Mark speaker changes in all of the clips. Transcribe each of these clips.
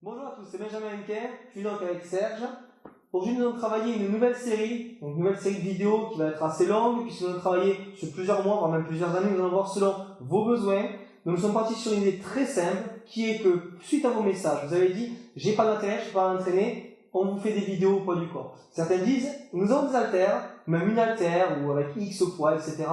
Speaker 1: Bonjour à tous, c'est Benjamin Henker, je suis donc avec Serge. Aujourd'hui, nous allons travailler une nouvelle série, donc une nouvelle série de vidéos qui va être assez longue, puisque nous allons travailler sur plusieurs mois, voire même plusieurs années, nous allons voir selon vos besoins. Nous sommes partis sur une idée très simple, qui est que, suite à vos messages, vous avez dit, j'ai pas d'intérêt, je peux pas m'entraîner, on vous fait des vidéos au poids du corps. Certains disent, nous avons des haltères, même une haltère, ou avec X poids, etc.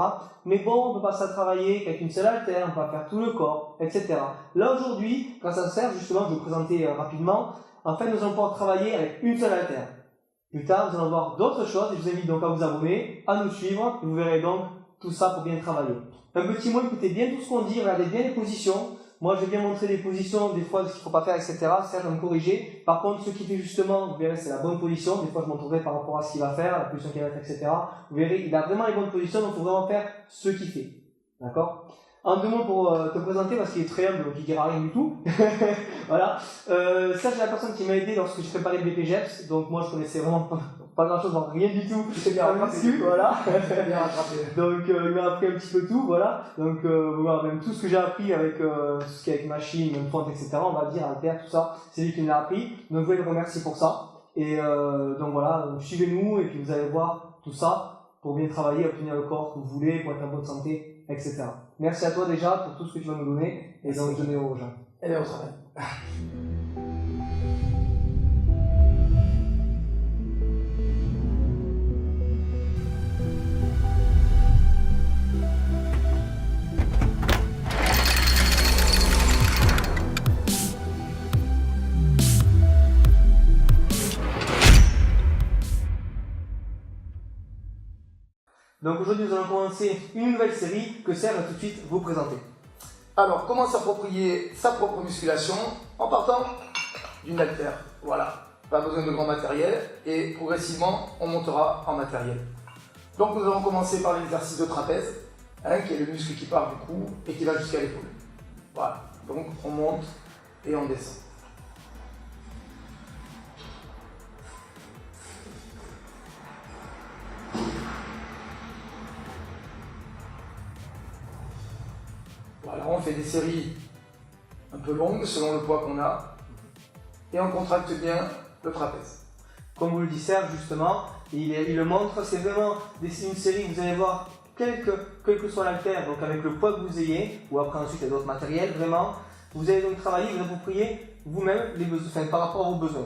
Speaker 1: Mais bon, on ne peut pas ça travailler qu'avec une seule haltère, on peut pas faire tout le corps, etc. Là aujourd'hui, grâce à Serge, justement, je vais vous présenter rapidement, en fait, nous allons pouvoir travailler avec une seule haltère. Plus tard, nous allons voir d'autres choses, et je vous invite donc à vous abonner, à nous suivre, et vous verrez donc tout ça pour bien travailler. Un petit mot, écoutez bien tout ce qu'on dit, regardez bien les positions. Moi, je vais bien montrer les positions, des fois, ce qu'il ne faut pas faire, etc. Serge va me corriger. Par contre, ce qui fait justement, vous verrez, c'est la bonne position. Des fois, je montrerai par rapport à ce qu'il va faire, la position qu'il va mettre, etc. Vous verrez, il a vraiment les bonnes positions, donc il faut vraiment faire ce qu'il fait. D'accord? En deux mots pour te présenter, parce qu'il est très humble, donc il ne dira rien du tout. Voilà. Serge, c'est la personne qui m'a aidé lorsque je préparais le BPGEPS. Donc moi, je connaissais vraiment pas grand chose, rien du tout.
Speaker 2: Je t'ai bien rattrapé.
Speaker 1: Voilà.
Speaker 2: Bien rattrapé.
Speaker 1: Donc il m'a appris un petit peu tout, voilà. Donc voilà, même tout ce que j'ai appris avec tout ce qui est avec machine, même fente, etc. On va dire, haltère, tout ça, c'est lui qui me l'a appris. Donc je voulais le remercier pour ça. Et donc voilà, suivez-nous et puis vous allez voir tout ça pour bien travailler, obtenir le corps que vous voulez, pour être en bonne santé, etc. Merci à toi déjà pour tout ce que tu vas nous donner et donc donner aux gens.
Speaker 2: Et bien, au travail.
Speaker 1: Donc aujourd'hui, nous allons commencer une nouvelle série que Serge va tout de suite vous présenter.
Speaker 2: Alors, comment s'approprier sa propre musculation en partant d'une haltère. Voilà, pas besoin de grand matériel et progressivement, on montera en matériel. Donc, nous allons commencer par l'exercice de trapèze, qui est le muscle qui part du cou et qui va jusqu'à l'épaule. Voilà, donc on monte et on descend. Voilà, on fait des séries un peu longues selon le poids qu'on a et on contracte bien le trapèze.
Speaker 1: Comme vous le dit Serge justement, il le montre, c'est vraiment une série, vous allez voir, quel que soit l'haltère, donc avec le poids que vous ayez, ou après ensuite il y a d'autres matériels, vraiment, vous allez donc travailler, vous approprier vous-même les besoins, enfin, par rapport à vos besoins.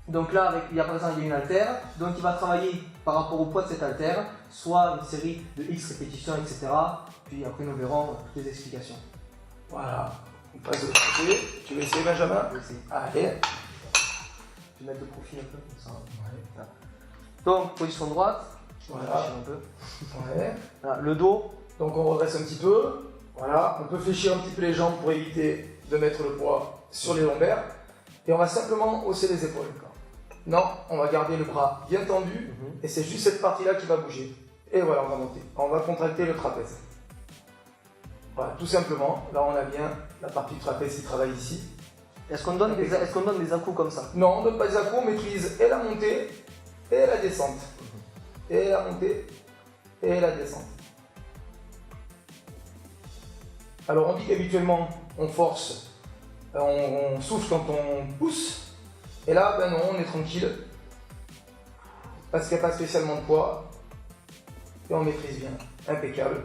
Speaker 1: Donc là, il y a par exemple une haltère, donc il va travailler par rapport au poids de cette haltère, soit une série de X répétitions, etc. Puis après nous verrons toutes les explications.
Speaker 2: Voilà, on passe de l'autre côté. Tu veux essayer, Benjamin?
Speaker 1: Je vais essayer.
Speaker 2: Allez.
Speaker 1: Je vais mettre le profil un peu comme ça.
Speaker 2: Ouais.
Speaker 1: Donc, position droite,
Speaker 2: Voilà.
Speaker 1: un peu.
Speaker 2: Ouais.
Speaker 1: Voilà, le dos.
Speaker 2: Donc on redresse un petit peu. Voilà, on peut fléchir un petit peu les jambes pour éviter de mettre le poids sur les lombaires. Et on va simplement hausser les épaules. Non, on va garder le bras bien tendu et c'est juste cette partie-là qui va bouger. Et voilà, on va monter. On va contracter le trapèze. Voilà, tout simplement. Là, on a bien la partie du trapèze qui travaille ici.
Speaker 1: Est-ce qu'on donne, des à-coups comme ça?
Speaker 2: Non, on ne donne pas des à-coups, on maîtrise et la montée et la descente. Et la montée et la descente. Alors, on dit qu'habituellement, on force, on souffle quand on pousse. Et là, ben non, on est tranquille. Parce qu'il n'y a pas spécialement de poids. Et on maîtrise bien. Impeccable.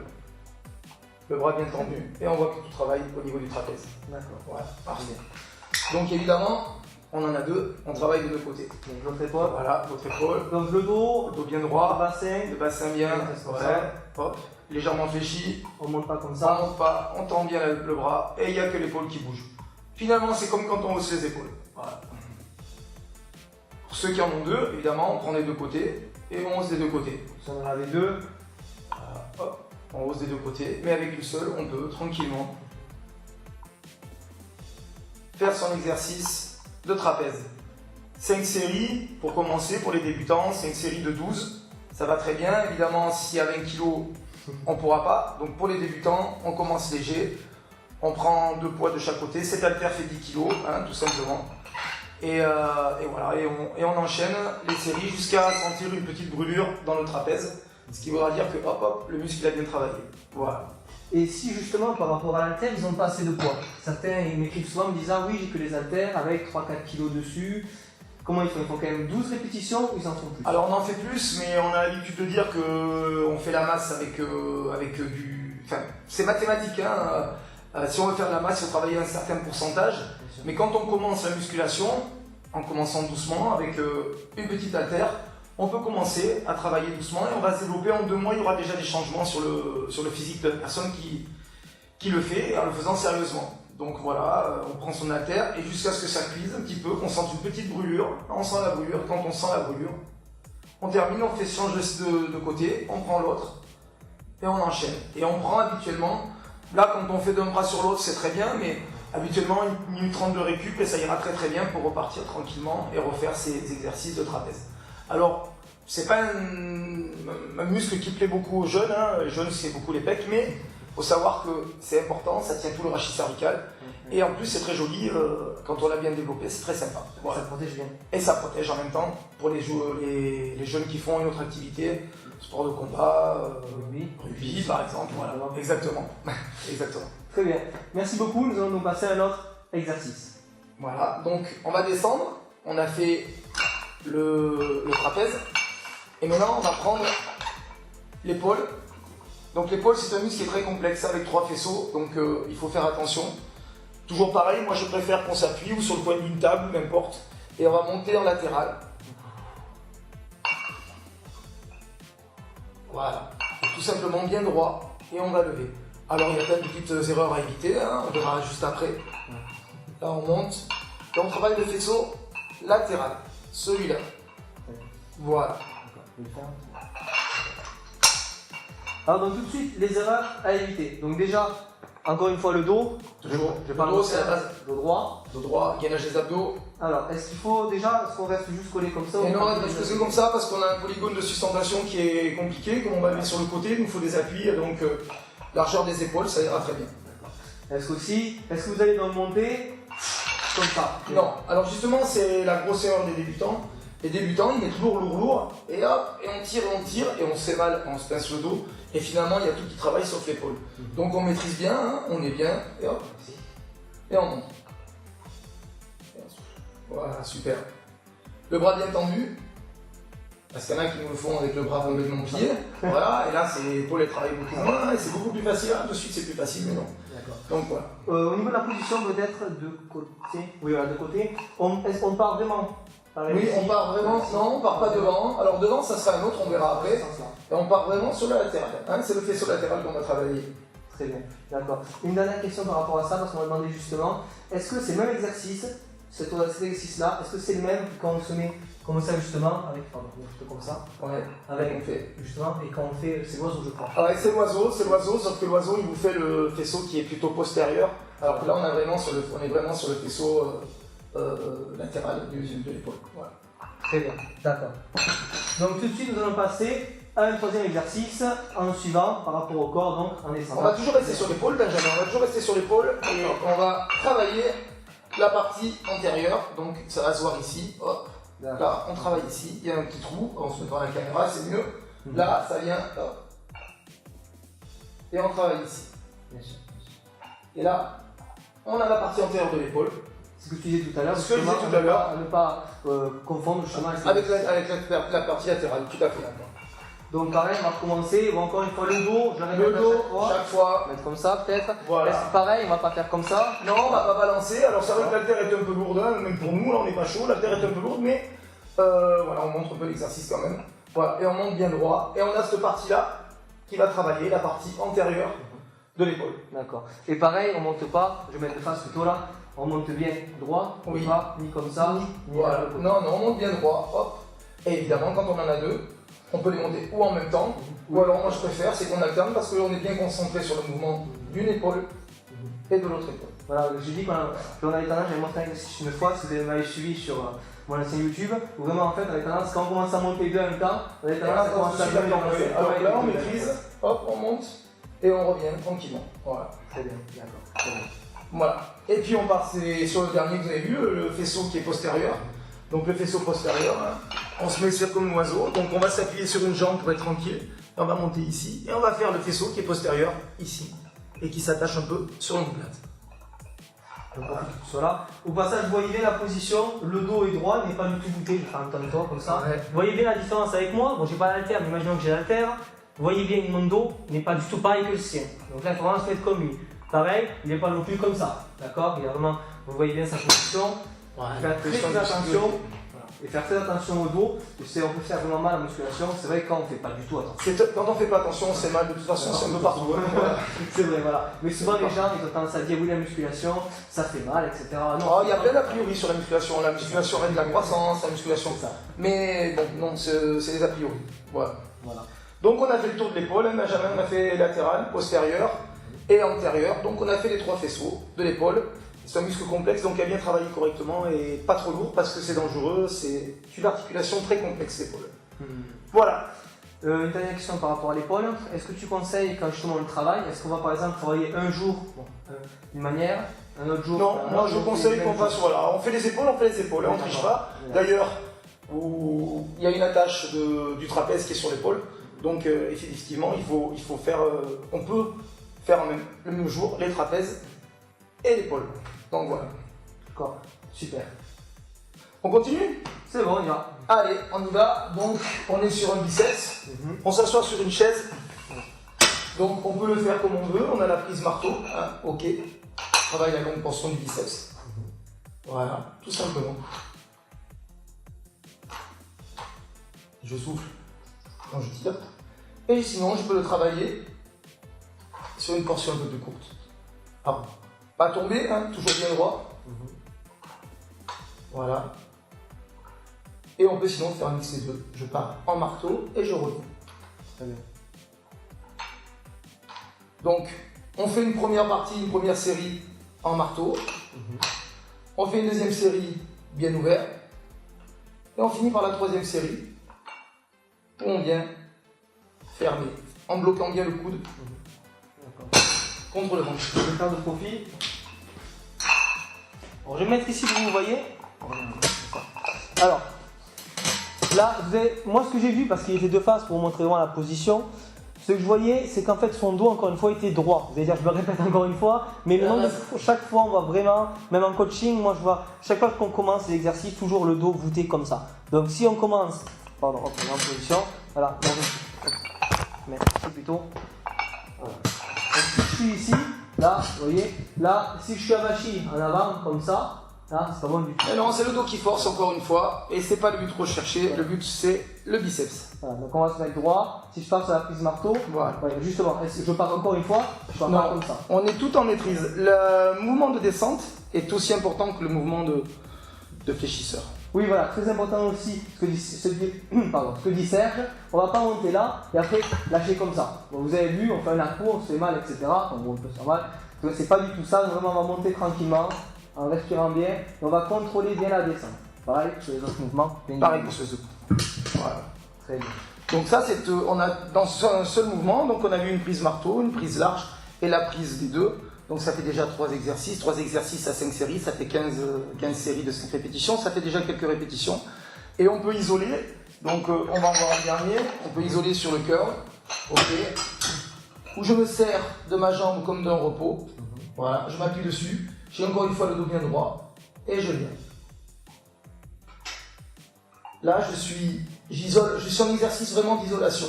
Speaker 2: Le bras bien tendu. Et on voit que tout travaille au niveau du trapèze.
Speaker 1: D'accord.
Speaker 2: Voilà, parfait. Donc évidemment, on en a deux. On travaille des deux côtés.
Speaker 1: Donc l'autre épaule.
Speaker 2: Voilà, votre épaule.
Speaker 1: Donc le dos,
Speaker 2: Le dos bien
Speaker 1: le
Speaker 2: droit.
Speaker 1: bassin.
Speaker 2: Le bassin bien.
Speaker 1: Comme
Speaker 2: Ouais.
Speaker 1: ça.
Speaker 2: Hop. Légèrement fléchi.
Speaker 1: On ne monte pas comme
Speaker 2: Ça
Speaker 1: ça.
Speaker 2: monte pas. On tend bien le bras. Et il n'y a que l'épaule qui bouge. Finalement, c'est comme quand on hausse les épaules. Voilà. Pour ceux qui en ont deux, évidemment, on prend les deux côtés et on hausse des deux côtés.
Speaker 1: Si on en avait deux,
Speaker 2: Voilà, hop, on hausse des deux côtés, mais avec une seule, on peut tranquillement faire son exercice de trapèze. 5 séries pour commencer, pour les débutants, c'est une série de 12. Ça va très bien, évidemment, s'il y a 20 kg, on ne pourra pas. Donc pour les débutants, on commence léger. On prend 2 poids de chaque côté. Cette haltère fait 10 kg, hein, tout simplement. Et voilà, et on enchaîne les séries jusqu'à sentir une petite brûlure dans le trapèze, ce qui voudra dire que hop hop, le muscle a bien travaillé. Voilà.
Speaker 1: Et si justement par rapport à l'haltère, ils n'ont pas assez de poids. Certains ils m'écrivent souvent en me disant oui, j'ai que les haltères avec 3-4 kg dessus. Comment ils font? Ils font quand même 12 répétitions ou ils en font plus?
Speaker 2: Alors on en fait plus, mais on a l'habitude de dire qu'on fait la masse avec du... Enfin, c'est mathématique, hein. Si on veut faire de la masse, il faut travailler un certain pourcentage. Mais quand on commence la musculation, en commençant doucement avec une petite haltère, on peut commencer à travailler doucement et on va se développer. En 2 mois, il y aura déjà des changements sur le physique de la personne qui le fait en le faisant sérieusement. Donc voilà, on prend son haltère et jusqu'à ce que ça cuise un petit peu, qu'on sente une petite brûlure. On sent la brûlure. Quand on sent la brûlure, on termine, on fait change de côté, on prend l'autre et on enchaîne. Et on prend habituellement, là quand on fait d'un bras sur l'autre, c'est très bien, mais habituellement 1 minute 30 de récup et ça ira très très bien pour repartir tranquillement et refaire ces exercices de trapèze. Alors, c'est pas un muscle qui plaît beaucoup aux jeunes, hein. Les jeunes c'est beaucoup les pecs, mais il faut savoir que c'est important, ça tient tout le rachis cervical. Et en plus c'est très joli, quand on l'a bien développé, c'est très sympa. Voilà.
Speaker 1: Ça protège bien.
Speaker 2: Et ça protège en même temps pour les jeunes qui font une autre activité, sport de combat, rugby par exemple, voilà. Exactement. Exactement.
Speaker 1: Très bien. Merci beaucoup, nous allons nous passer à un autre exercice.
Speaker 2: Voilà, donc on va descendre, on a fait le trapèze, et maintenant on va prendre l'épaule. Donc l'épaule c'est un muscle qui est très complexe avec 3 faisceaux, donc il faut faire attention. Toujours pareil, moi je préfère qu'on s'appuie ou sur le coin d'une table, n'importe, et on va monter en latéral. Voilà, tout simplement bien droit, et on va lever. Alors il y a plein de petites erreurs à éviter, hein, on verra juste après. Là on monte, et on travaille le faisceau latéral, celui-là. Voilà.
Speaker 1: Alors donc tout de suite, les erreurs à éviter. Donc déjà, encore une fois le dos.
Speaker 2: Toujours.
Speaker 1: Je
Speaker 2: Le
Speaker 1: parle
Speaker 2: dos,
Speaker 1: de
Speaker 2: c'est la base.
Speaker 1: dos droit.
Speaker 2: Dos droit, gainage des abdos.
Speaker 1: Alors, est-ce qu'il faut déjà, est-ce qu'on reste juste collé comme ça?
Speaker 2: Et non, on reste posé comme ça parce qu'on a un polygone de sustentation qui est compliqué. Comme on va le mettre sur le côté, il nous faut des appuis. Donc, largeur des épaules, ça ira très bien.
Speaker 1: Est-ce que vous allez dans le monter comme ça?
Speaker 2: Non. Alors justement, c'est la grosse erreur des débutants. Les débutants, ils mettent lourd, et hop, et on tire, et on se fait mal, on se pince le dos. Et finalement, il y a tout qui travaille sauf l'épaule. Donc on maîtrise bien, hein, on est bien, et hop, et on monte. Voilà, super. Le bras bien tendu, parce qu'il y en a qui nous le font avec le bras complètement plié. Voilà, et là, c'est l'épaule, elle travaille beaucoup moins, et c'est beaucoup plus facile. De suite, c'est plus facile, mais non.
Speaker 1: D'accord.
Speaker 2: Donc voilà.
Speaker 1: Au niveau de la position, peut-être de côté. Oui, voilà, de côté. Est-ce qu'on part vraiment?
Speaker 2: Oui, on part vraiment. Non, on part pas devant. Alors devant, ça sera un autre, on verra après. Et on part vraiment sur la latérale. Hein, c'est le faisceau latéral qu'on va travailler.
Speaker 1: Très bien, d'accord. Une dernière question par rapport à ça, parce qu'on m'a demandé justement, est-ce que c'est le même exercice, cet exercice-là, est-ce que c'est le même quand on se met comme ça justement, avec, pardon, comme ça,
Speaker 2: Ouais,
Speaker 1: avec,
Speaker 2: on fait.
Speaker 1: justement, et quand on fait, c'est l'oiseau je crois.
Speaker 2: Ah ouais, c'est l'oiseau, sauf que l'oiseau il vous fait le faisceau qui est plutôt postérieur. Alors que là on est vraiment sur le faisceau latéral de l'épaule. Voilà.
Speaker 1: Très bien, d'accord. Donc tout de suite nous allons passer à un troisième exercice en suivant par rapport au corps, donc en descendant.
Speaker 2: On va toujours rester sur l'épaule, Benjamin, on va toujours rester sur l'épaule et on va travailler la partie antérieure, donc ça va se voir ici, hop. Là, on travaille ici, il y a un petit trou, on se met devant la caméra, c'est mieux. Là, ça vient, hop. Et on travaille ici. Et là, on a la partie antérieure de l'épaule.
Speaker 1: Ce que tu disais tout à l'heure,
Speaker 2: Ce que je disais tout à l'heure.
Speaker 1: ne pas confondre justement
Speaker 2: Avec la partie latérale, tout à fait.
Speaker 1: Donc pareil, on va recommencer, bon, encore une fois le dos, je
Speaker 2: Le dos, chaque fois.
Speaker 1: Mettre comme ça peut-être.
Speaker 2: Voilà.
Speaker 1: Est-ce que pareil, on va pas faire comme ça?
Speaker 2: Non, on va pas balancer. Alors c'est vrai que la terre est un peu lourde, hein, même pour nous, là on n'est pas chaud, la terre est un peu lourde, mais voilà, on montre un peu l'exercice quand même. Voilà, et on monte bien droit. Et on a cette partie-là qui va travailler, la partie antérieure de l'épaule.
Speaker 1: D'accord. Et pareil, on monte pas, je vais mettre de face plutôt là, on monte bien droit,
Speaker 2: Oui.
Speaker 1: pas ni comme ça, ni
Speaker 2: Voilà.
Speaker 1: vers le côté.
Speaker 2: Non, on monte bien droit, hop. Et évidemment, quand on en a deux, on peut les monter ou en même temps, ou alors moi je préfère, c'est qu'on alterne parce qu'on est bien concentré sur le mouvement d'une épaule et de l'autre épaule.
Speaker 1: Voilà, j'ai dit qu'on avait tendance, j'avais montré un exercice une fois, si vous m'avez suivi sur mon ancien YouTube, où vraiment en fait on avait tendance, quand on commence à monter les deux en même temps, on avait tendance à commencer à faire
Speaker 2: alors là on maîtrise, hop, on monte et on revient tranquillement. Voilà.
Speaker 1: Très bien, d'accord. Très bien.
Speaker 2: Voilà. Et puis on part sur le dernier que vous avez vu, le faisceau qui est postérieur. Donc le faisceau postérieur, hein, on se met sur comme l'oiseau, donc on va s'appuyer sur une jambe pour être tranquille, et on va monter ici, et on va faire le faisceau qui est postérieur ici. et qui s'attache un peu sur l'omoplate.
Speaker 1: Voilà. Voilà. Au passage, vous voyez bien la position, le dos est droit, il n'est pas du tout bouté, je vais faire un temps de toi comme ça.
Speaker 2: Ouais.
Speaker 1: Vous voyez bien la différence avec moi, bon j'ai pas d'haltère, mais imaginons que j'ai l'haltère. Vous voyez bien que mon dos n'est pas du tout pareil que le sien. Donc là, il faut vraiment se mettre comme lui. Pareil, il n'est pas non plus comme ça. D'accord? Il a vraiment, vous voyez bien sa position. Faire très attention. Et faire très attention au dos. On peut faire vraiment mal à la musculation. C'est vrai que quand on ne fait pas du tout attention.
Speaker 2: Quand on ne fait pas attention, c'est mal. De toute façon, c'est un peu partout. Voilà.
Speaker 1: C'est vrai, voilà. Mais souvent, les gens, ils ont tendance à dire oui, la musculation, ça fait mal, etc.
Speaker 2: Non, il y a plein d'a priori sur la musculation. La musculation aide la croissance, la musculation.
Speaker 1: Ça.
Speaker 2: Mais bon, non, c'est des a priori. Voilà.
Speaker 1: Voilà.
Speaker 2: Donc on a fait le tour de l'épaule, hein, Benjamin, on a fait latéral, postérieur et antérieur. Donc on a fait les 3 faisceaux de l'épaule. C'est un muscle complexe, donc à bien travailler correctement et pas trop lourd parce que c'est dangereux. C'est une articulation très complexe, l'épaule. Voilà.
Speaker 1: Une dernière question par rapport à l'épaule. Est-ce que tu conseilles, quand justement on travaille, est-ce qu'on va par exemple travailler un jour d'une manière, un autre jour
Speaker 2: Non, moi je conseille qu'on fasse, voilà, on fait les épaules, on ne triche pas. D'ailleurs, il y a une attache du trapèze qui est sur l'épaule. Donc effectivement, il faut faire, on peut faire le même jour les trapèzes et l'épaule. Donc voilà.
Speaker 1: D'accord, super.
Speaker 2: On continue?
Speaker 1: C'est bon, on y va.
Speaker 2: Allez, on y va. Donc on est sur un biceps. On s'assoit sur une chaise. Donc on peut le faire comme on veut. On a la prise marteau. Hein, ok. On travaille la longue portion du biceps. Voilà, tout simplement. Je souffle quand je tire. Et sinon, je peux le travailler sur une portion un peu plus courte. Ah, pas tomber, hein, toujours bien droit. Voilà. Et on peut sinon faire un mix des deux. Je pars en marteau et je reviens.
Speaker 1: Très bien.
Speaker 2: Donc, on fait une première partie, une première série en marteau. On fait une deuxième série bien ouverte. Et on finit par la troisième série où on vient fermer en bloquant bien le coude contre le ventre.
Speaker 1: Je vais faire de profil. Bon, je vais me mettre ici, vous voyez. Alors, là, moi ce que j'ai vu, parce qu'il était de face pour vous montrer vraiment la position, ce que je voyais, c'est qu'en fait son dos, encore une fois, était droit. Vous allez dire, je me répète encore une fois, mais le nombre de chaque fois, on voit vraiment, même en coaching, moi je vois, chaque fois qu'on commence l'exercice, toujours le dos voûté comme ça. Donc si on commence, pardon, hop, on est en position, voilà, mais ici plutôt, voilà. Donc, si je suis ici, là, vous voyez, là, si je suis avachi en avant, comme ça, là, c'est pas bon du tout.
Speaker 2: Mais non, c'est le dos qui force encore une fois, et c'est pas le but recherché, le but c'est le biceps.
Speaker 1: Voilà, donc on va se mettre droit. Si je pars sur la prise marteau,
Speaker 2: Voilà.
Speaker 1: ouais, justement, est-ce que je pars encore une fois, je pars pas comme ça.
Speaker 2: On est tout en maîtrise. Le mouvement de descente est aussi important que le mouvement de fléchisseur.
Speaker 1: Oui, voilà, très important aussi, ce que dit Serge, on va pas monter là et après lâcher comme ça. Donc, vous avez vu, on fait un coup, on se fait mal, etc. Donc, on peut se faire mal. Donc, c'est pas du tout ça, vraiment on va monter tranquillement, en respirant bien, et on va contrôler bien la descente. Pareil sur les autres mouvements.
Speaker 2: Pareil pour ce coup. Voilà.
Speaker 1: Très bien.
Speaker 2: Donc ça, on a dans un seul mouvement, donc on a vu une prise marteau, une prise large et la prise des deux. Donc ça fait déjà 3 exercices. 3 exercices à 5 séries, ça fait 15 séries de 5 répétitions. Ça fait déjà quelques répétitions. Et on peut isoler. Donc on va en voir un dernier. On peut isoler sur le curl. Ok. Où je me sers de ma jambe comme d'un repos. Voilà, je m'appuie dessus. J'ai encore une fois le dos bien droit. Et je viens. Là, je suis en exercice vraiment d'isolation.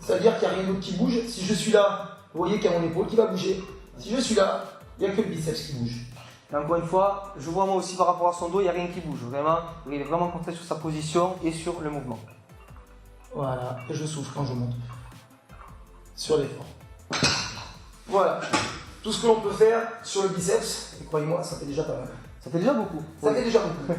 Speaker 2: C'est-à-dire qu'il n'y a rien d'autre qui bouge. Si je suis là, vous voyez qu'il y a mon épaule qui va bouger. Si je suis là, il n'y a que le biceps qui bouge.
Speaker 1: Et encore une fois, je vois moi aussi par rapport à son dos, il n'y a rien qui bouge. Vraiment, il est vraiment concentré sur sa position et sur le mouvement.
Speaker 2: Voilà, et je souffle quand je monte. Sur l'effort. Voilà. Tout ce que l'on peut faire sur le biceps, et croyez-moi, ça fait déjà pas mal.
Speaker 1: Ça fait déjà beaucoup.
Speaker 2: Ça fait déjà beaucoup.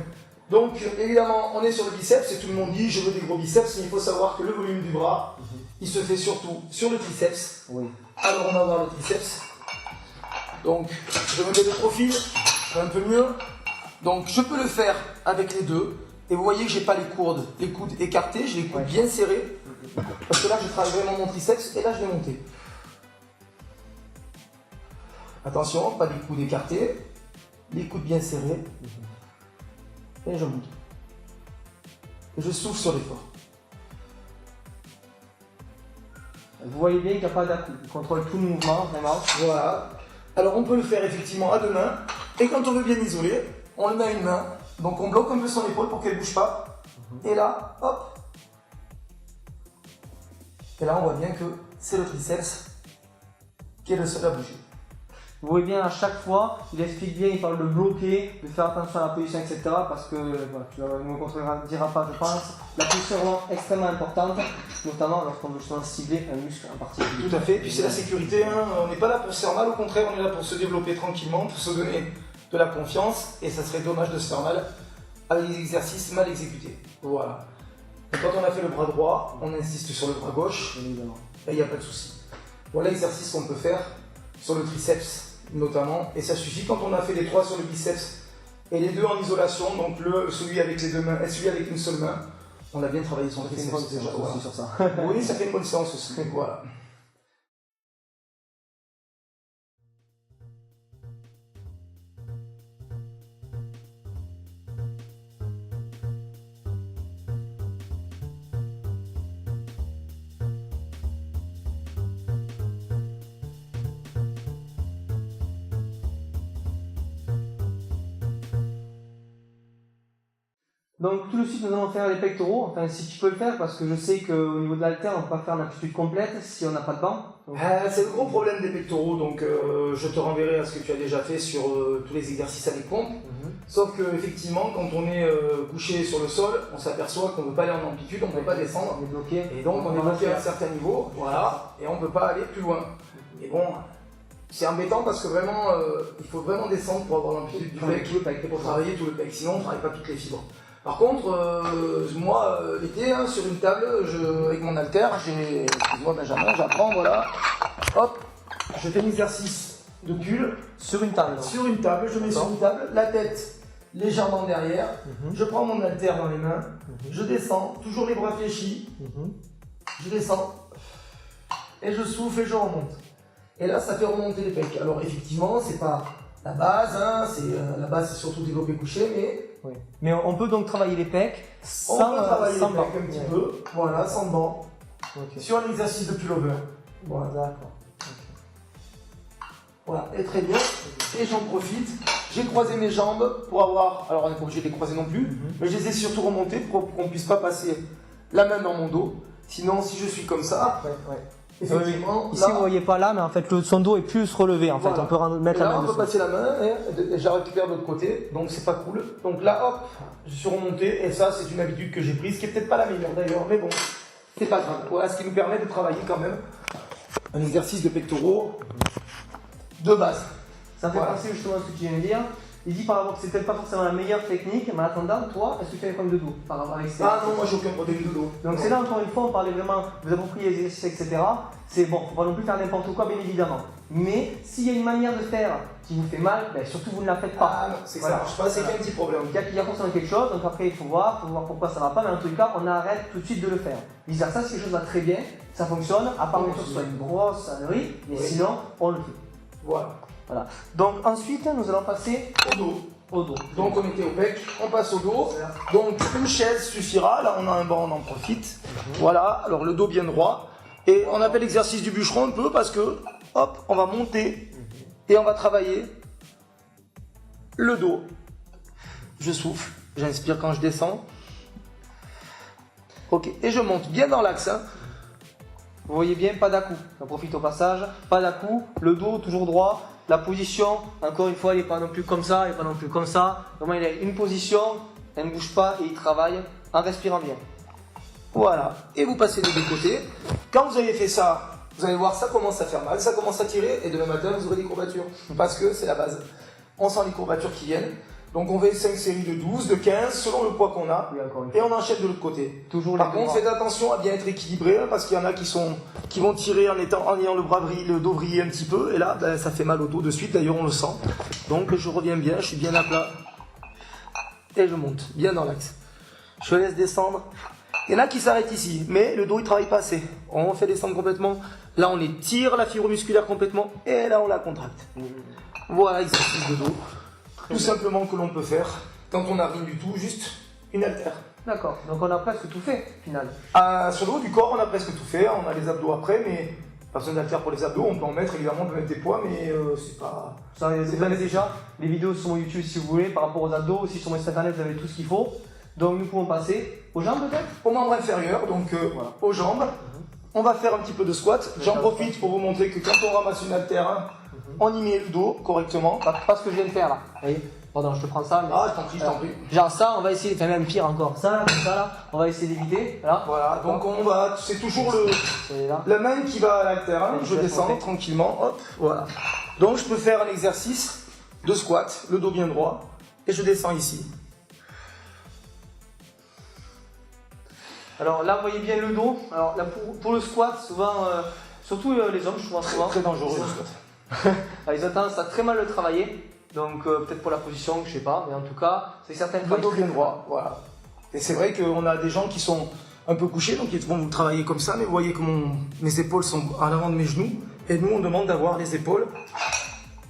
Speaker 2: Donc, évidemment, on est sur le biceps et tout le monde dit je veux des gros biceps, mais il faut savoir que le volume du bras, il se fait surtout sur le triceps.
Speaker 1: Oui.
Speaker 2: Alors, on va voir le triceps. Donc, je me mets de profil, un peu mieux. Donc, je peux le faire avec les deux. Et vous voyez que j'ai pas les coudes écartés, j'ai les coudes bien serrés. Parce que là, je travaille vraiment mon triceps et là, je vais monter. Attention, pas les coudes écartés, les coudes bien serrés. Et je monte. Et je souffle sur l'effort.
Speaker 1: Vous voyez bien qu'il n'y a pas d'à-coup. Il contrôle tout le mouvement, vraiment.
Speaker 2: Voilà. Alors on peut le faire effectivement à deux mains. Et quand on veut bien isoler, on le met à une main. Donc on bloque un peu son épaule pour qu'elle ne bouge pas. Et là, hop. Et là on voit bien que c'est le triceps qui est le seul à bouger.
Speaker 1: Vous voyez bien à chaque fois, il explique bien, il parle de bloquer, de faire attention à la position, etc. Parce que, voilà, tu ne me contrediras pas, je pense. La position est vraiment extrêmement importante, notamment lorsqu'on veut justement cibler un muscle en particulier.
Speaker 2: Tout à fait, puis c'est la sécurité, hein. On n'est pas là pour se faire mal, au contraire, on est là pour se développer tranquillement, pour se donner de la confiance, et ça serait dommage de se faire mal avec des exercices mal exécutés. Voilà. Et quand on a fait le bras droit, on insiste sur le bras gauche,
Speaker 1: Évidemment.
Speaker 2: et il n'y a pas de souci. Voilà l'exercice qu'on peut faire sur le triceps notamment, et ça suffit quand on a fait les trois sur le biceps et les deux en isolation, donc celui avec les deux mains et celui avec une seule main, on a bien travaillé son triceps déjà.
Speaker 1: Aussi sur ça.
Speaker 2: Oui, ça fait une bonne séance aussi. Voilà.
Speaker 1: Donc tout de suite nous allons faire les pectoraux, enfin si tu peux le faire parce que je sais qu'au niveau de l'haltère on ne peut pas faire l'amplitude complète si on n'a pas de banc. Donc...
Speaker 2: C'est le gros problème des pectoraux, donc je te renverrai à ce que tu as déjà fait sur tous les exercices avec pompe. Sauf que effectivement quand on est couché sur le sol, on s'aperçoit qu'on ne peut pas aller en amplitude, on ne peut pas descendre.
Speaker 1: On est bloqué.
Speaker 2: Et donc on est bloqué à un certain niveau, voilà, et on ne peut pas aller plus loin. Et bon, c'est embêtant parce que vraiment, il faut vraiment descendre pour avoir l'amplitude du pec et pour travailler tout le pec, sinon on ne travaille pas toutes les fibres. Par contre, moi, l'été, hein, sur une table, avec mon haltère, excuse-moi Benjamin, j'apprends, voilà, hop, je fais l'exercice de pull
Speaker 1: Sur une table.
Speaker 2: sur une table, je mets sur une table, la tête légèrement derrière, je prends mon haltère dans les mains, je descends, toujours les bras fléchis, je descends, et je souffle et je remonte. Et là, ça fait remonter les pecs. Alors effectivement, c'est pas la base, hein, la base c'est surtout développé couché, mais...
Speaker 1: Oui. Mais on peut donc travailler les pecs sans,
Speaker 2: on peut travailler
Speaker 1: sans
Speaker 2: les
Speaker 1: banc.
Speaker 2: pecs un petit peu, voilà, sans banc,
Speaker 1: Okay.
Speaker 2: sur un exercice de pullover. Voilà.
Speaker 1: D'accord.
Speaker 2: Voilà, et très bien. Et j'en profite, j'ai croisé mes jambes pour avoir, alors on n'est pas obligé de les croiser non plus, mais je les ai surtout remontées pour qu'on ne puisse pas passer la main dans mon dos. Sinon, si je suis comme ça, effectivement,
Speaker 1: Ici
Speaker 2: là,
Speaker 1: vous voyez pas là, mais en fait son dos est plus relevé. En fait,
Speaker 2: voilà.
Speaker 1: on peut mettre
Speaker 2: Et
Speaker 1: la
Speaker 2: là,
Speaker 1: main
Speaker 2: on peut
Speaker 1: dessus.
Speaker 2: passer la main et je la récupère de l'autre côté, donc c'est pas cool. Donc là, hop, je suis remonté et ça, c'est une habitude que j'ai prise, qui est peut-être pas la meilleure d'ailleurs, mais bon, c'est pas grave. Voilà ce qui nous permet de travailler quand même un exercice de pectoraux de base.
Speaker 1: Ça me fait
Speaker 2: Voilà.
Speaker 1: penser justement à ce que tu viens de dire. Il dit par rapport que c'est peut-être pas forcément la meilleure technique, mais en attendant, toi, est-ce que tu as des problèmes de dos par rapport avec ça?
Speaker 2: Ah non, moi j'ai aucun problème de dos.
Speaker 1: Donc c'est là encore une fois, on parlait vraiment, vous appropriez les exercices, etc. C'est bon, faut pas non plus faire n'importe quoi, bien évidemment. Mais s'il y a une manière de faire qui vous fait mal, ben, surtout vous ne la faites pas.
Speaker 2: Ah non, c'est que
Speaker 1: Voilà.
Speaker 2: ça marche pas, c'est qu'il y a un petit problème.
Speaker 1: Il y a forcément quelque chose, donc après il faut voir pourquoi ça va pas, mais en tout cas, on arrête tout de suite de le faire. Bizarre, ça c'est quelque chose va très bien, ça fonctionne, à part que ce soit une grosse ânerie, mais
Speaker 2: Oui.
Speaker 1: sinon, on le fait.
Speaker 2: Voilà.
Speaker 1: Donc ensuite, nous allons passer
Speaker 2: Au dos.
Speaker 1: au dos.
Speaker 2: Donc on était au pec, on passe au dos. Donc une chaise suffira, là on a un banc, on en profite. Voilà, alors le dos bien droit. Et on appelle l'exercice du bûcheron un peu parce que, hop, on va monter et on va travailler le dos. Je souffle, j'inspire quand je descends. Ok, et je monte bien dans l'axe. Hein.
Speaker 1: Vous voyez bien, pas d'à-coup. On profite au passage, pas d'à-coup, le dos toujours droit. La position, encore une fois, il n'est pas non plus comme ça, il n'est pas non plus comme ça. Vraiment, il a une position, elle ne bouge pas et il travaille en respirant bien.
Speaker 2: Voilà, et vous passez des deux côtés. Quand vous avez fait ça, vous allez voir, ça commence à faire mal, ça commence à tirer, et demain matin, vous aurez des courbatures. Parce que c'est la base. On sent les courbatures qui viennent. Donc on fait 5 séries de 12, de 15, selon le poids qu'on a.
Speaker 1: Oui, encore une
Speaker 2: Et
Speaker 1: fois.
Speaker 2: on enchaîne de l'autre côté.
Speaker 1: Toujours
Speaker 2: Par
Speaker 1: les
Speaker 2: contre,
Speaker 1: deux
Speaker 2: faites attention à bien être équilibré, hein, parce qu'il y en a qui vont tirer en ayant le dos vrillé un petit peu, et là, ben, ça fait mal au dos de suite, d'ailleurs on le sent. Donc je reviens bien, je suis bien à plat, et je monte, bien dans l'axe. Je laisse descendre. Il y en a qui s'arrêtent ici, mais le dos il travaille pas assez. On fait descendre complètement, là on étire la fibre musculaire complètement, et là on la contracte. Voilà, exercice de dos, tout simplement que l'on peut faire quand on n'a rien du tout, juste une haltère.
Speaker 1: D'accord, donc on a presque tout fait au final.
Speaker 2: Sur le haut du corps, on a presque tout fait. On a les abdos après, mais pas besoin d'haltères pour les abdos. On peut en mettre, évidemment, on peut mettre des poids, mais c'est pas.
Speaker 1: Vous avez déjà les vidéos sur mon YouTube si vous voulez, par rapport aux abdos, aussi sur mon site internet, vous avez tout ce qu'il faut. Donc nous pouvons passer aux jambes peut-être.
Speaker 2: Aux membres inférieurs, donc
Speaker 1: Voilà.
Speaker 2: aux jambes. On va faire un petit peu de squat. J'en profite pour vous montrer que quand on ramasse une haltère, on y met le dos correctement.
Speaker 1: Pas ce que je viens de faire là. Vous voyez. Pardon, je te prends ça. Mais...
Speaker 2: Ah, je t'en prie, je t'en prie.
Speaker 1: Genre ça, on va essayer, enfin même pire encore, ça, comme ça là, on va essayer d'éviter.
Speaker 2: Voilà, donc on va, c'est toujours
Speaker 1: là.
Speaker 2: la main qui va à l'haltère. Hein.
Speaker 1: Et
Speaker 2: Je descends tranquillement, hop, voilà. Donc je peux faire un exercice de squat, le dos bien droit, et je descends ici.
Speaker 1: Alors là, vous voyez bien le dos. Alors là, pour le squat, souvent, surtout les hommes, je trouve souvent.
Speaker 2: Très dangereux le squat.
Speaker 1: Ils ont tendance à très mal le travailler. Donc peut-être pour la position, je sais pas, mais en tout cas, c'est certaines
Speaker 2: Le
Speaker 1: fois.
Speaker 2: dos bien droit, voilà. Et c'est vrai qu'on a des gens qui sont un peu couchés, donc ils vont vous travailler comme ça, mais vous voyez que mes épaules sont à l'avant de mes genoux, et nous on demande d'avoir les épaules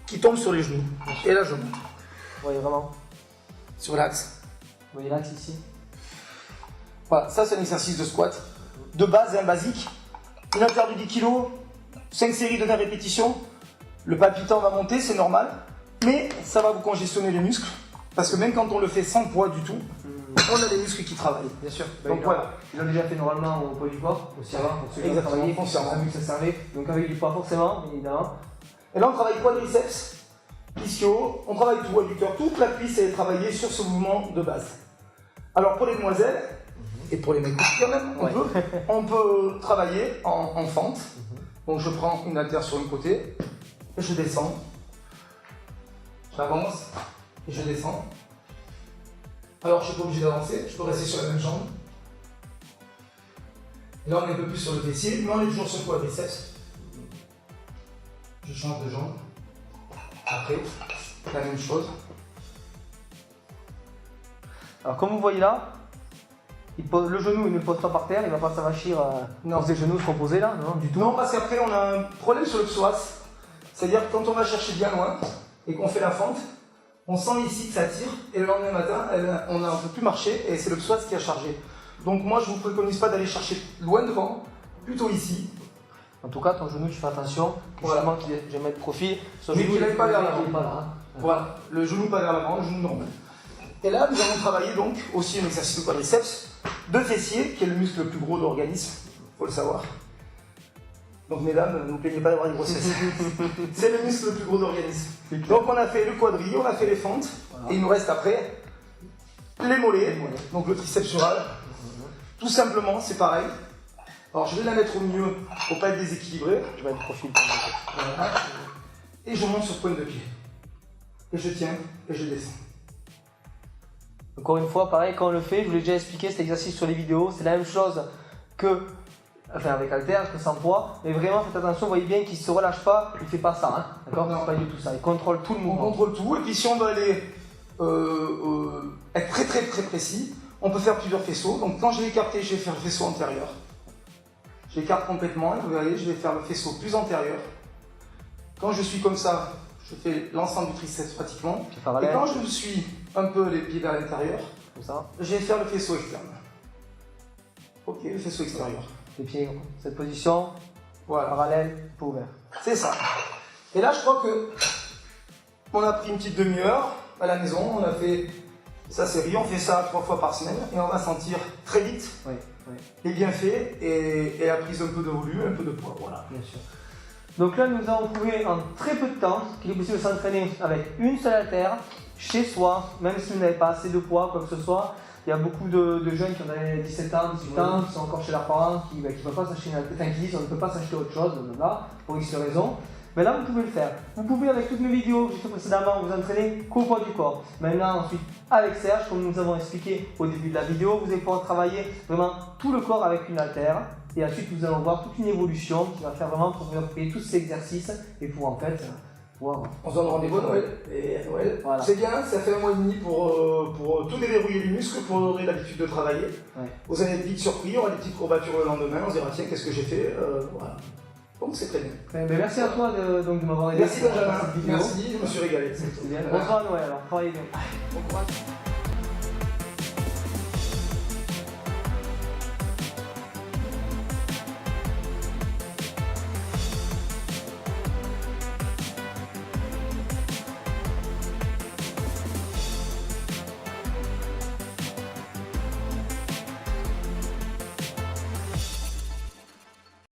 Speaker 2: qui tombent sur les genoux. Et là je monte.
Speaker 1: Vous voyez vraiment.
Speaker 2: Sur l'axe.
Speaker 1: Vous voyez l'axe ici.
Speaker 2: Voilà, ça c'est un exercice de squat. De base, un basique. Une haltère de 10 kg, 5 séries de 20 répétitions. Le palpitant va monter, c'est normal. Mais ça va vous congestionner les muscles. Parce que même quand on le fait sans poids du tout, on a les muscles qui travaillent.
Speaker 1: Bien sûr.
Speaker 2: Donc voilà.
Speaker 1: Ils l'ont déjà fait normalement au poids du corps, aussi avant, pour ceux qui ont
Speaker 2: Exactement,
Speaker 1: travaillé,
Speaker 2: foncièrement.
Speaker 1: on a vu que ça servait. Donc avec du poids forcément, bien évidemment.
Speaker 2: Et là on travaille quadriceps, ischio, on travaille tout, adducteur, toute la cuisse elle est travaillée sur ce mouvement de base. Alors pour les demoiselles, et pour les mecs aussi quand même, on peut travailler en fente. Donc je prends une haltère sur le côté, et je descends, j'avance, et je descends. Alors je suis pas obligé d'avancer, je peux rester sur la même jambe. Et là on est un peu plus sur le fessier, mais on est toujours sur le quadriceps. Je change de jambe. Après, la même chose.
Speaker 1: Alors comme vous voyez là, le genou il ne pose pas par terre, il ne va pas s'arracher
Speaker 2: Non.
Speaker 1: les genoux se reposer là, non du tout.
Speaker 2: Non, parce qu'après on a un problème sur le psoas. C'est-à-dire que quand on va chercher bien loin et qu'on fait la fente, on sent ici que ça tire et le lendemain matin, on ne peut plus marcher et c'est le psoas qui a chargé. Donc moi je ne vous préconise pas d'aller chercher loin devant, plutôt ici.
Speaker 1: En tout cas, ton genou, tu fais attention,
Speaker 2: Voilà.
Speaker 1: justement qu'il ait jamais de profil.
Speaker 2: Mais qu'il n'aille pas vers l'avant.
Speaker 1: Il est pas là, hein.
Speaker 2: Voilà, le genou pas vers l'avant, le genou normal. Et là, nous allons travailler donc aussi un exercice de quadriceps, de fessier, qui est le muscle le plus gros de l'organisme, il faut le savoir. Donc mesdames, ne vous plaignez pas d'avoir une grossesse. C'est le muscle le plus gros de l'organisme. Donc on a fait le quadri, on a fait les fentes,
Speaker 1: Voilà.
Speaker 2: et il nous reste après les mollets, donc le triceps sural. Tout simplement, c'est pareil. Alors je vais la mettre au milieu pour pas être déséquilibré.
Speaker 1: Je vais être profil.
Speaker 2: Voilà. Et je monte sur pointe de pied. Et je tiens, et je descends.
Speaker 1: Encore une fois, pareil, quand on le fait, je vous l'ai déjà expliqué cet exercice sur les vidéos, c'est la même chose que, enfin avec halter, que sans poids, mais vraiment faites attention, vous voyez bien qu'il ne se relâche pas, il ne fait pas ça, hein, d'accord?
Speaker 2: Non.
Speaker 1: C'est pas du tout ça, il contrôle tout le
Speaker 2: On
Speaker 1: mouvement.
Speaker 2: contrôle tout, et puis si on veut aller être très précis, on peut faire plusieurs faisceaux. Donc quand je vais écarter, je vais faire le faisceau antérieur. J'écarte complètement, et vous voyez, je vais faire le faisceau plus antérieur. Quand je suis comme ça, je fais l'ensemble du triceps pratiquement.
Speaker 1: Pied
Speaker 2: Et
Speaker 1: parallèle,
Speaker 2: quand je suis un peu les pieds vers l'intérieur,
Speaker 1: comme ça,
Speaker 2: je vais faire le faisceau externe. Ok, le faisceau extérieur.
Speaker 1: les pieds, cette position,
Speaker 2: Voilà,
Speaker 1: parallèle, pas ouvert.
Speaker 2: c'est ça. Et là, je crois que on a pris une petite demi-heure à la maison, on a fait sa série, on fait ça 3 fois par semaine, et on va sentir très vite
Speaker 1: Oui, oui,
Speaker 2: les bienfaits et la prise un peu de volume, un peu de poids. Voilà.
Speaker 1: bien sûr. Donc là, nous avons prouvé en très peu de temps qu'il est possible de s'entraîner avec une seule haltère, chez soi, même si vous n'avez pas assez de poids, quoi que ce soit. Il y a beaucoup de jeunes qui ont 17 ans, 18 ans, qui sont encore chez leurs parents, qui ne peuvent pas s'acheter une haltère, enfin qui disent on ne peut pas s'acheter autre chose, blablabla, pour X raisons. Mais là, vous pouvez le faire. Vous pouvez, avec toutes mes vidéos que j'ai fait précédemment, vous entraîner qu'au poids du corps. Maintenant, ensuite, avec Serge, comme nous avons expliqué au début de la vidéo, vous allez pouvoir travailler vraiment tout le corps avec une haltère. Et ensuite, nous allons voir toute une évolution qui va faire vraiment pour vous appliquer tous ces exercices et pour en fait pouvoir.
Speaker 2: On se donne rendez-vous à Noël. Et à Noël,
Speaker 1: Voilà.
Speaker 2: c'est bien, ça fait 1 mois et demi pour tout déverrouiller les muscles, pour donner l'habitude de travailler.
Speaker 1: Ouais.
Speaker 2: Vous allez être vite surpris, il y aura des petites courbatures le lendemain, on se dira tiens, qu'est-ce que j'ai fait voilà. Donc c'est très bien.
Speaker 1: Ben, merci à toi de m'avoir aidé.
Speaker 2: Merci Benjamin,
Speaker 1: pour cette vidéo.
Speaker 2: merci, je me suis régalé.
Speaker 1: C'est bien. Bonsoir à Noël alors, travaillez bien.
Speaker 2: Bon courage.